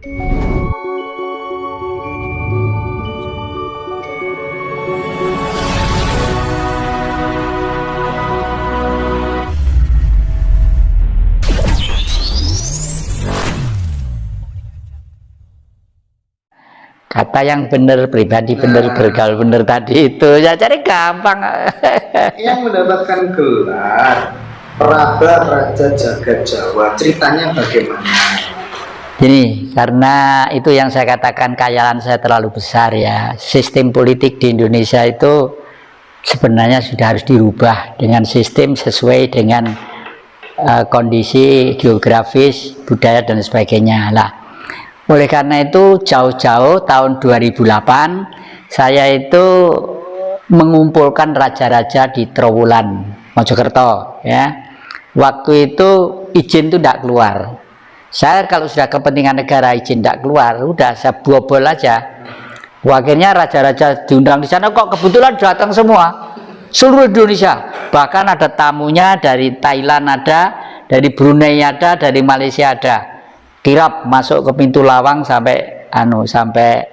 Kata yang benar, pribadi benar, bergaul benar tadi itu ya cari gampang. Yang mendapatkan gelar Praba Raja Jagat Jawa, ceritanya bagaimana? Gini, karena itu yang saya katakan khayalan saya terlalu besar ya. Sistem politik di Indonesia itu sebenarnya sudah harus dirubah dengan sistem sesuai dengan kondisi geografis, budaya dan sebagainya lah. Oleh karena itu jauh-jauh tahun 2008 saya itu mengumpulkan raja-raja di Trowulan, Mojokerto ya. Waktu itu izin itu tidak keluar. Saya kalau sudah kepentingan negara izin tidak keluar, udah saya bobol aja. Akhirnya raja-raja diundang di sana, kok kebetulan datang semua, seluruh Indonesia. Bahkan ada tamunya dari Thailand ada, dari Brunei ada, dari Malaysia ada. Kirap masuk ke pintu lawang sampai sampai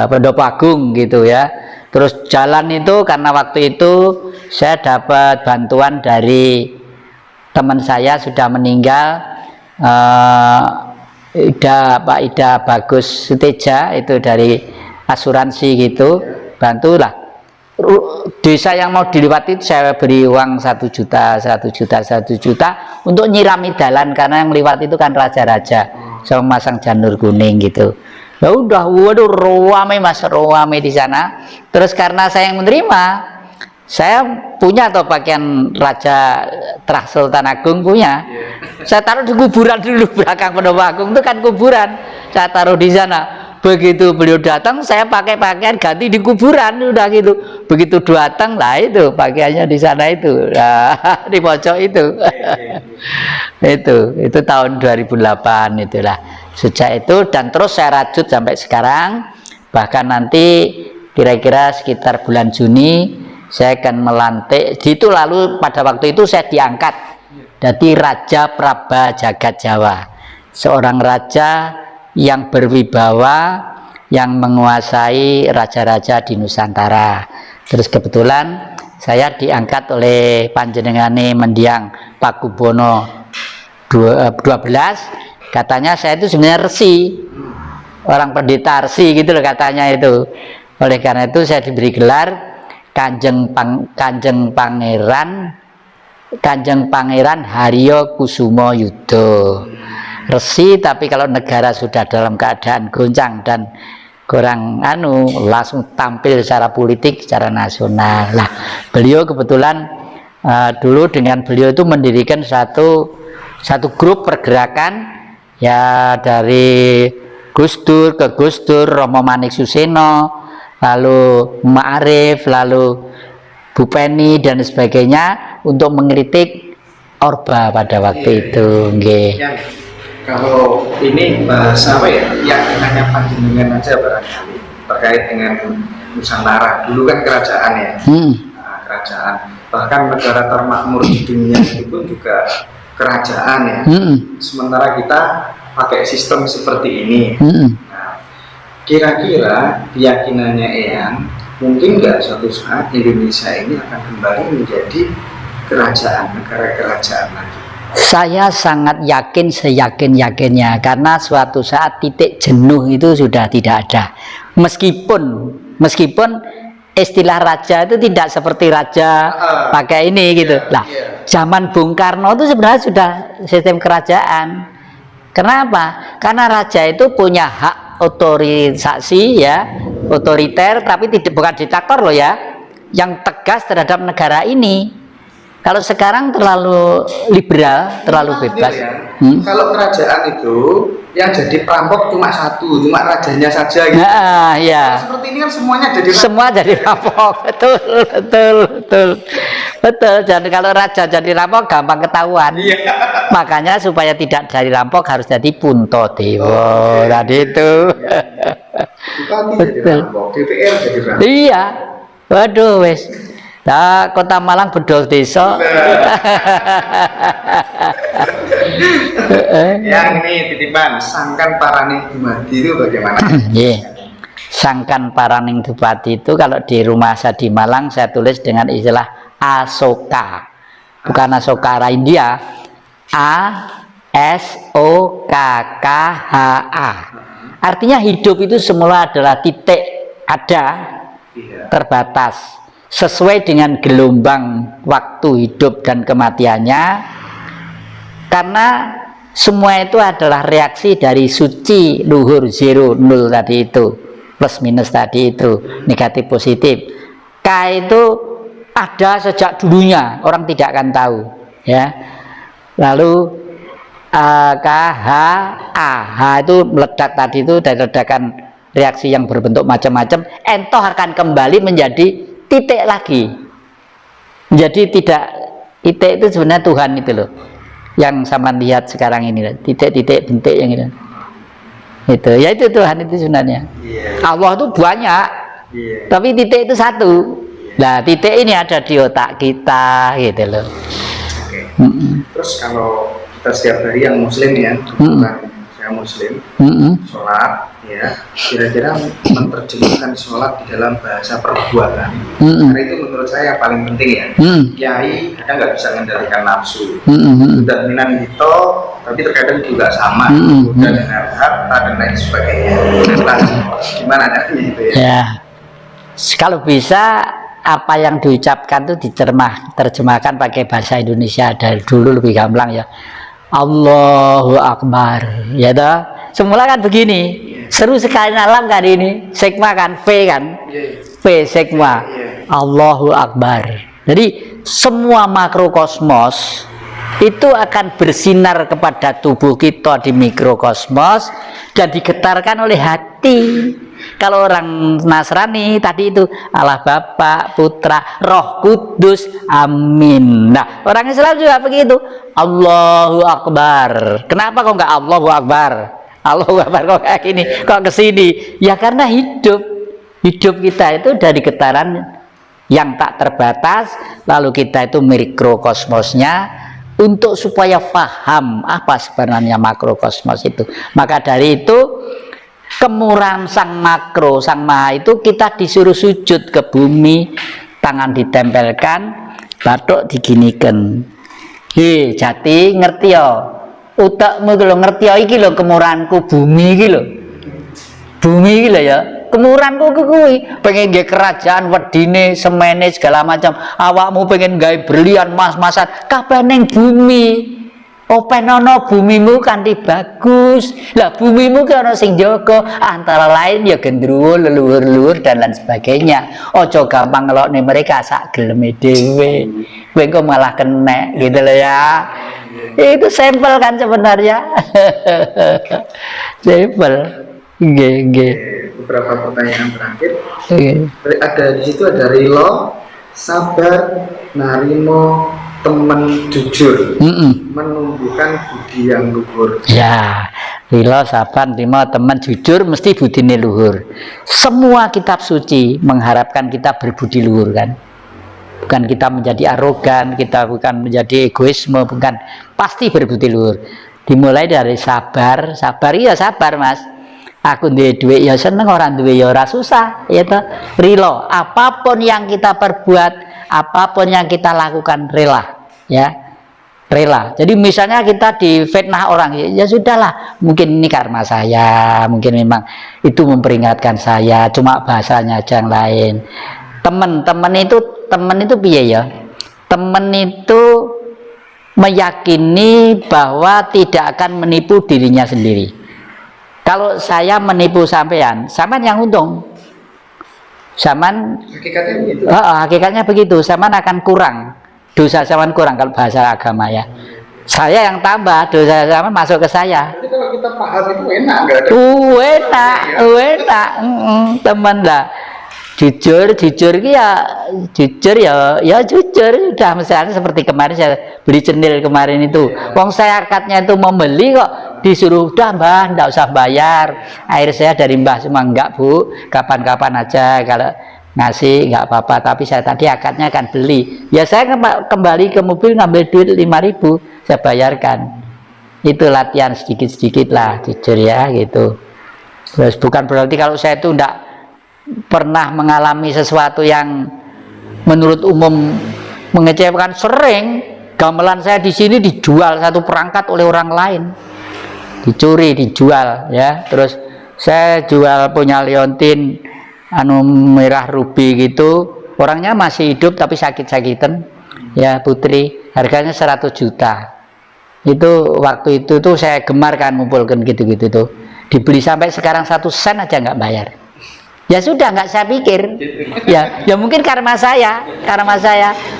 Pendopo Agung gitu ya. Terus jalan itu karena waktu itu saya dapat bantuan dari teman saya sudah meninggal, Pak Ida Bagus Suteja, itu dari asuransi gitu, bantulah. Desa yang mau dilewati itu saya beri uang 1 juta untuk nyirami jalan, karena yang lewat itu kan raja-raja sama masang janur kuning gitu. Ya udah, waduh, ruame mas, ruame di sana. Terus karena saya yang menerima, saya punya atau pakaian Raja Trah Sultan Agung punya. Saya taruh di kuburan dulu, belakang Pendopo Agung itu kan kuburan. Saya taruh di sana. Begitu beliau datang, saya pakai pakaian ganti di kuburan, udah gitu. Begitu datang, lah itu pakaiannya di sana itu, nah, di pojok itu. itu tahun 2008 itulah. Sejak itu dan terus saya rajut sampai sekarang. Bahkan nanti kira-kira sekitar bulan Juni saya akan melantik. Itu lalu pada waktu itu saya diangkat jadi Raja Praba Jagat Jawa, seorang raja yang berwibawa, yang menguasai raja-raja di Nusantara. Terus kebetulan saya diangkat oleh panjenengane Mendiang Pakubono 12. Katanya saya itu sebenarnya resi, orang pendeta resi gitu loh katanya itu. Oleh karena itu saya diberi gelar Kanjeng Pangeran Haryo Kusumo Yudo. Resi, tapi kalau negara sudah dalam keadaan goncang dan kurang langsung tampil secara politik, secara nasional. Nah, beliau kebetulan dulu dengan beliau itu mendirikan satu grup pergerakan ya, dari Gus Dur ke Gus Dur, Romo Manik Suseno, lalu Ma'arif, lalu Bu Penny dan sebagainya untuk mengkritik Orba pada waktu itu. Kalau ini bahasa apa ya, yang hanya panjenengan aja barangkali terkait dengan Nusantara. Dulu kan kerajaan ya, kerajaan. Bahkan negara termakmur di dunia itu juga kerajaan ya. Sementara kita pakai sistem seperti ini. Nah, kira-kira keyakinannya Eyang, mungkin nggak suatu saat Indonesia ini akan kembali menjadi kerajaan, negara kerajaan lagi? Saya sangat yakin, seyakin-yakinnya, karena suatu saat titik jenuh itu sudah tidak ada. Meskipun istilah raja itu tidak seperti raja pakai ini gitu. Lah, zaman Bung Karno itu sebenarnya sudah sistem kerajaan. Kenapa? Karena raja itu punya hak otorisasi ya, otoriter, tapi bukan diktator loh ya, yang tegas terhadap negara ini. Kalau sekarang terlalu liberal, terlalu bebas. Ya. Kalau kerajaan itu yang jadi perampok cuma satu, cuma rajanya saja gitu. Nah, ya. Seperti ini kan semuanya jadi perampok. Semua jadi perampok, betul. Jadi kalau raja jadi perampok gampang ketahuan. Makanya supaya tidak jadi perampok harus jadi Puntadewa. Tadi itu. Bupati jadi perampok, DPR jadi perampok. Iya. Waduh, wes. Nah, Kota Malang bedol desa. Yang ini titipan Sangkan Paraning Dumadi itu bagaimana? Yeah. Sangkan Paraning Dumadi itu kalau di rumah saya di Malang saya tulis dengan istilah Asoka, bukan Asoka India, ASOKKHA. Artinya hidup itu semula adalah titik ada terbatas sesuai dengan gelombang waktu hidup dan kematiannya, karena semua itu adalah reaksi dari suci, luhur, zero, nol tadi itu, plus minus tadi itu, negatif positif. K itu ada sejak dulunya, orang tidak akan tahu, ya. Lalu KH, H itu meledak tadi itu, dari ledakan reaksi yang berbentuk macam-macam, entoh akan kembali menjadi titik lagi. Jadi tidak, titik itu sebenarnya Tuhan itu loh, yang sama lihat sekarang ini, titik-titik bentuk yang itu. Itu, ya itu Tuhan itu sebenarnya. Allah itu banyak, tapi titik itu satu. Nah, titik ini ada di otak kita, gitu loh. Terus kalau kita setiap hari yang Muslim ya, bukan saya Muslim, sholat, ya, kira-kira menerjemahkan sholat di dalam bahasa perbuatan. Karena itu menurut saya yang paling penting ya. Kiai kadang nggak bisa mengendalikan nafsu. Sudah minang gitu, tapi terkadang juga sama. Udah dengan harta dan lain sebagainya. Gimana caranya itu ya? Ya, kalau bisa apa yang diucapkan itu diterjemahkan pakai bahasa Indonesia dari dulu lebih gamblang ya. Allahu Akbar, ya toh. Semula kan begini, seru sekali alam kali ini, sekma kan, V kan, V sekma, Allahu Akbar. Jadi semua makrokosmos itu akan bersinar kepada tubuh kita di mikrokosmos dan digetarkan oleh hati. Kalau orang Nasrani tadi itu Allah Bapa, Putra, Roh Kudus, Amin. Nah, orang Islam juga begitu. Allahu Akbar. Kenapa kok nggak Allahu Akbar? Allahu Akbar kok kayak gini, kok kesini? Ya karena hidup kita itu dari getaran yang tak terbatas, lalu kita itu mikrokosmosnya, untuk supaya paham apa sebenarnya makrokosmos itu. Maka dari itu kemurahan sang makro, sang maha itu kita disuruh sujud ke bumi, tangan ditempelkan, batuk diginikan. He Jati ngerti ya, utakmu kalau ngerti ya, iki lho kemurahanku bumi iki lho, bumi iki lho ya, kemurahanku kuwi pengen gawe kerajaan wedine semene segala macam, awakmu pengen gawe berlian mas-masan kabeh ning bumi. Openono bumimu kanthi bagus. Lah bumimu ki ana sing jaga, antara lain ya gendruwo, leluhur-leluhur dan lain sebagainya. Ojo gampang ngelokne mereka sak geleme dhewe. Kowe kok malah kena gitu loh ya. Itu sampel kan sebenarnya. Sampel. Nggih. Beberapa pertanyaan terakhir. Ada di situ ada rilo, sabar, narimo, teman jujur, menumbuhkan budi yang luhur. Ya, rilo, sabar, narimo, teman jujur, mesti budine luhur. Semua kitab suci mengharapkan kita berbudi luhur kan. Bukan kita menjadi arogan, kita bukan menjadi egoisme, bukan. Pasti berbudi luhur. Dimulai dari sabar, iya sabar mas. Aku duwe duit ya seneng, orang duwe ya ora susah, ya toh. Rilo, apapun yang kita perbuat, apapun yang kita lakukan rela, ya rela. Jadi misalnya kita difitnah orang, ya sudahlah, mungkin ini karma saya, mungkin memang itu memperingatkan saya, cuma bahasanya aja yang lain. Teman itu piye ya? Teman itu meyakini bahwa tidak akan menipu dirinya sendiri. Kalau saya menipu sampean yang untung. Hakikatnya begitu. Hakikatnya begitu. Saman akan kurang, dosa saman kurang kalau bahasa agama ya. Saya yang tambah, dosa saman masuk ke saya. Jadi kalau kita paham itu enak, nggak ada. Enak, teman lah. Jujur ya jujur. Udah misalnya seperti kemarin saya beli cenil kemarin itu. Wong saya akadnya itu membeli kok disuruh udah mbah, nggak usah bayar. Air saya dari mbah semua, enggak bu, kapan-kapan aja kalau ngasih nggak apa-apa, tapi saya tadi akadnya akan beli. Ya saya kembali ke mobil ngambil duit 5.000, saya bayarkan. Itu latihan sedikit-sedikit lah, jujur ya gitu. Terus bukan berarti kalau saya itu enggak pernah mengalami sesuatu yang menurut umum mengecewakan. Sering gamelan saya di sini dijual satu perangkat oleh orang lain, dicuri, dijual ya. Terus saya jual punya Leontin anu merah ruby gitu, orangnya masih hidup tapi sakit-sakitan ya, putri, harganya 100 juta. Itu waktu itu tuh saya gemar kan ngumpulkan gitu-gitu tuh, dibeli sampai sekarang 1 sen aja nggak bayar. Ya sudah, nggak saya pikir ya mungkin karena saya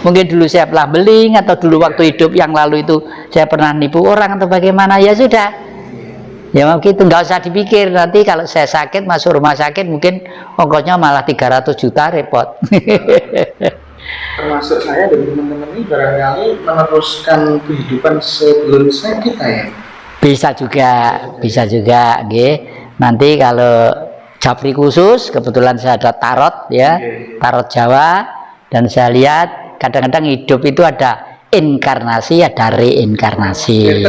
mungkin dulu saya pernah beling, atau dulu waktu hidup yang lalu itu saya pernah nipu orang atau bagaimana, ya sudah ya begitu, nggak usah dipikir. Nanti kalau saya sakit masuk rumah sakit mungkin ongkosnya malah 300 juta, repot. Termasuk saya dan teman-teman ini barangkali meneruskan kehidupan sebelum sakit ya. Bisa juga nggih. Nanti kalau Japri khusus, kebetulan saya ada tarot ya, tarot Jawa, dan saya lihat kadang-kadang hidup itu ada inkarnasi, ada reinkarnasi.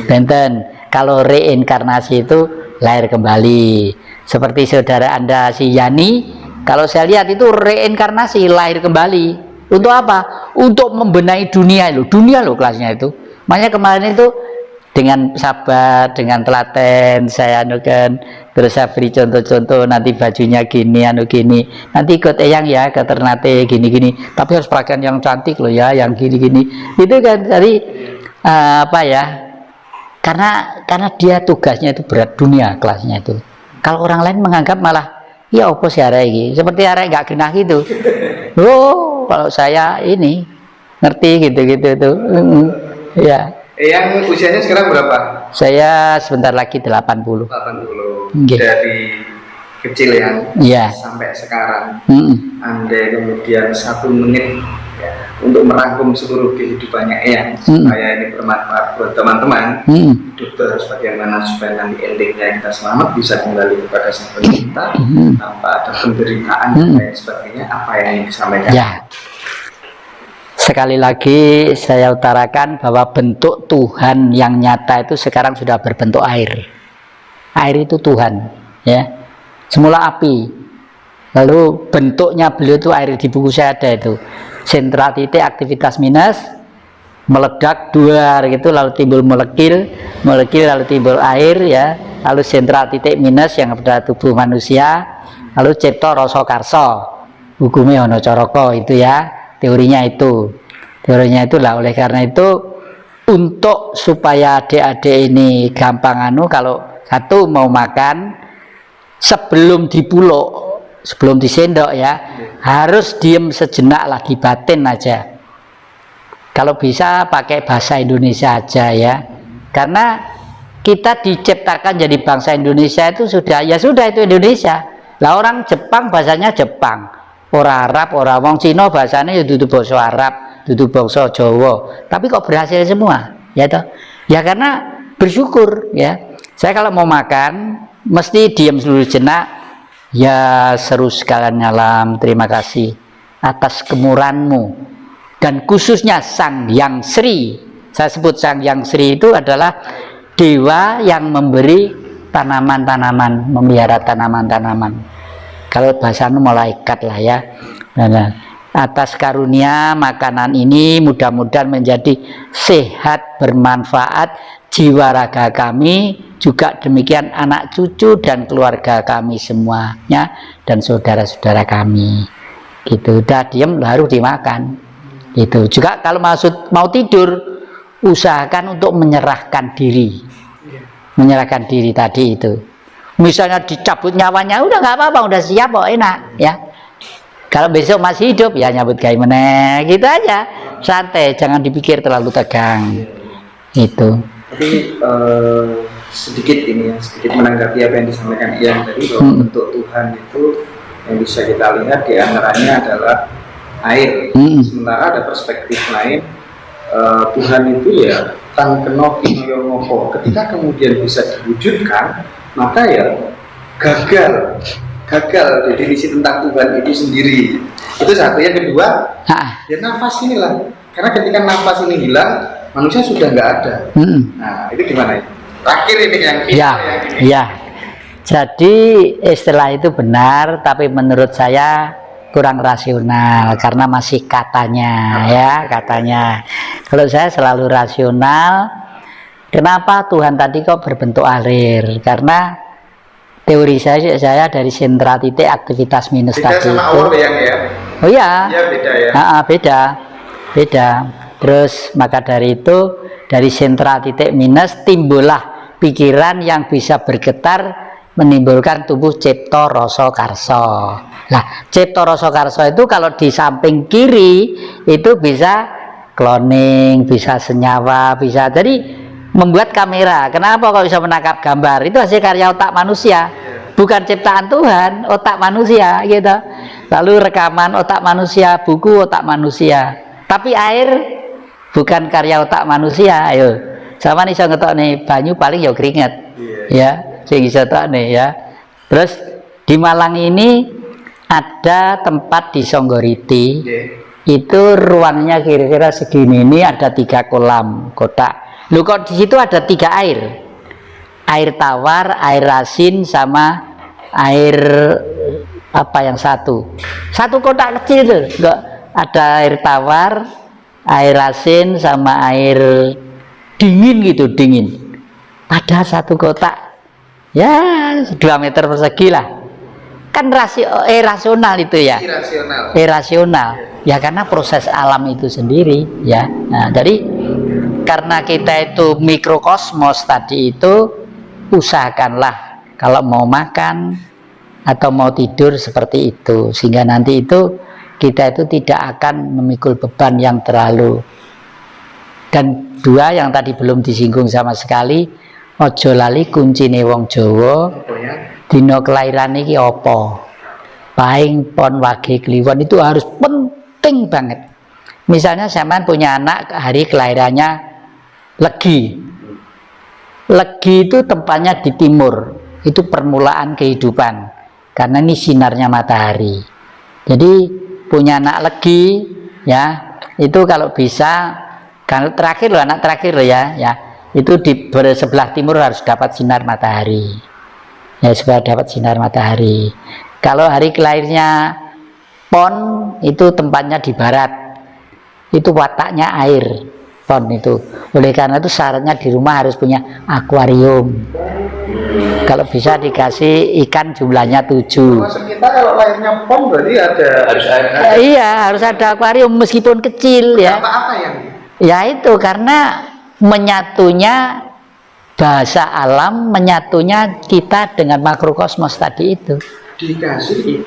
Benten. Kalau reinkarnasi itu lahir kembali. Seperti saudara Anda si Yani, kalau saya lihat itu reinkarnasi, lahir kembali. Untuk apa? Untuk membenahi dunia loh kelasnya itu. Makanya kemarin itu dengan sabar, dengan telaten saya anukan, terus saya beri contoh-contoh, nanti bajunya gini, gini, nanti ikut eyang ya ke Ternate gini-gini, tapi harus pakaian yang cantik loh ya, yang gini-gini. Itu kan dari apa ya? Karena dia tugasnya itu berat, dunia kelasnya itu. Kalau orang lain menganggap malah ya apa sih arek iki, seperti arek nggak genah gitu. Oh, kalau saya ini ngerti gitu-gitu tuh. Ya. Yang usianya sekarang berapa? Saya sebentar lagi 80. 80. Okay. Dari kecil ya, sampai sekarang. Anda kemudian 1 menit ya, untuk merangkum seluruh kehidupannya supaya ini bermanfaat buat teman-teman. Hidup terus bagaimana supaya nanti endingnya kita selamat, bisa kembali kepada Sang Pencipta tanpa ada penderitaan dan lain sebagainya. Apa yang ingin disampaikan? Ya. Sekali lagi saya utarakan bahwa bentuk Tuhan yang nyata itu sekarang sudah berbentuk air. Air itu Tuhan ya. Semula api, lalu bentuknya beliau itu air. Di buku saya ada itu, sentra titik aktivitas minus, meledak duar gitu, lalu timbul molekil lalu timbul air ya, lalu sentra titik minus yang pada tubuh manusia, lalu cipta rasa karsa, hukumnya ono coroko, itu ya. Teorinya itulah. Oleh karena itu, untuk supaya adik-adik ini gampang kalau satu mau makan, sebelum dipuluk, sebelum disendok ya, harus diem sejenak lah, di batin aja. Kalau bisa pakai bahasa Indonesia aja ya, karena kita diciptakan jadi bangsa Indonesia itu sudah itu Indonesia. Lah orang Jepang bahasanya Jepang, orang Arab, orang wong Cina bahasanya ya dudu bangsa Arab, dudu bangsa Jawa, tapi kok berhasil semua ya toh? Ya karena bersyukur ya. Saya kalau mau makan mesti diam dulu jenak, ya seru sekalian nyalam, terima kasih atas kemurahanmu, dan khususnya Sang Hyang Sri. Saya sebut Sang Hyang Sri itu adalah dewa yang memberi tanaman-tanaman, memelihara tanaman-tanaman. Kalau bahasanya malaikat lah ya. Nah, atas karunia makanan ini mudah-mudahan menjadi sehat, bermanfaat jiwa raga kami, juga demikian anak cucu dan keluarga kami semuanya, dan saudara-saudara kami. Gitu, udah diem baru dimakan. Gitu. Juga kalau mau tidur, usahakan untuk menyerahkan diri. Menyerahkan diri tadi itu. Misalnya dicabut nyawanya, udah nggak apa-apa, udah siap kok, enak ya. Kalau besok masih hidup ya nyabut kayak meneh, gitu aja, santai, jangan dipikir terlalu tegang. Itu. Tapi sedikit menanggapi apa yang disampaikan Ian tadi, bahwa bentuk Tuhan itu yang bisa kita lihat diantaranya adalah air. Sementara ada perspektif lain, Tuhan itu ya tan keno kinoyo ngopo. Ketika kemudian bisa diwujudkan, maka ya gagal gagal definisi tentang Tuhan itu sendiri. Itu satu. Yang kedua, ya nafas inilah. Karena ketika nafas ini hilang, manusia sudah nggak ada. Nah, itu gimana ya? Terakhir ini yang ya. Jadi istilah itu benar, tapi menurut saya kurang rasional karena masih katanya, ya katanya. Kalau saya selalu rasional. Kenapa Tuhan tadi kok berbentuk alir? Karena teori saya dari sentra titik aktivitas minus beda tadi sama itu. Allah ya? Oh ya. Ya beda ya. Beda. Terus maka dari itu dari sentra titik minus timbullah pikiran yang bisa bergetar menimbulkan tubuh cipta rasa karsa. Nah, cipta rasa karsa itu kalau di samping kiri itu bisa cloning, bisa senyawa, bisa jadi membuat kamera. Kenapa kok bisa menangkap gambar? Itu hasil karya otak manusia, bukan ciptaan Tuhan, otak manusia gitu. Lalu rekaman otak manusia, buku otak manusia. Tapi air bukan karya otak manusia. Ayo, sama nih saya ngetok nih banyu paling ya keringet, ya, sing bisa tok nih ya. Terus di Malang ini ada tempat di Songgoriti, itu ruangnya kira-kira segini. Ini ada 3 kolam kotak. Loh kok di situ ada 3 air tawar, air asin, sama air apa yang satu kotak kecil itu, enggak ada air tawar, air asin, sama air dingin gitu, dingin. Ada 1 kotak, ya 2 meter persegi lah. Kan rasional itu ya, irasional ya, karena proses alam itu sendiri ya. Nah, jadi karena kita itu mikrokosmos tadi itu, usahakanlah kalau mau makan atau mau tidur seperti itu, sehingga nanti itu kita itu tidak akan memikul beban yang terlalu. Dan 2 yang tadi belum disinggung sama sekali, ojo lali kuncine wong Jawa dino kelahiran iki apa, paing pon wage kliwon, itu harus penting banget. Misalnya sampean punya anak hari kelahirannya Legi. Legi itu tempatnya di timur, itu permulaan kehidupan karena ini sinarnya matahari. Jadi punya anak Legi ya, itu kalau bisa, kalau terakhir loh, anak terakhir loh ya, itu di sebelah timur harus dapat sinar matahari. Ya, supaya dapat sinar matahari. Kalau hari kelahirnya Pon, itu tempatnya di barat, itu wataknya air pon itu. Oleh karena itu syaratnya di rumah harus punya akuarium. Kalau bisa dikasih ikan jumlahnya 7. Maksud kita kalau lahirnya pon berarti harus ada. Iya, harus ada akuarium meskipun kecil ya. Apa yang? Ya itu karena menyatunya bahasa alam, menyatunya kita dengan makrokosmos tadi itu. Dikasih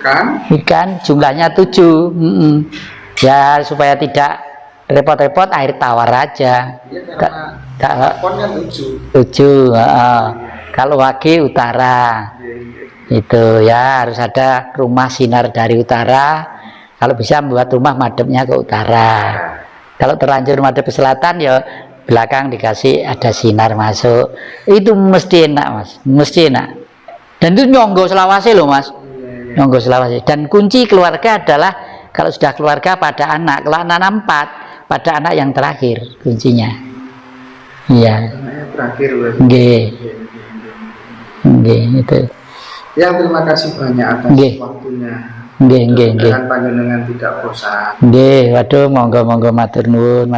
ikan jumlahnya 7. Ya supaya tidak repot-repot air tawar aja ya, ponnya 7 kalau wage utara itu ya harus ada rumah sinar dari utara. Kalau bisa membuat rumah madepnya ke utara. Kalau terlanjur madep ke selatan ya belakang dikasih ada sinar masuk, itu mesti enak mas, mesti enak. Dan itu nyonggo selawase loh mas, nyonggo selawase. Dan kunci keluarga adalah kalau sudah keluarga pada anak, kalau anak 4 pada anak yang terakhir kuncinya. Iya. Terakhir. Itu. Ya terima kasih banyak atas waktunya. Dengan panjenengan tidak bosan. Waduh, monggo matur nuwun.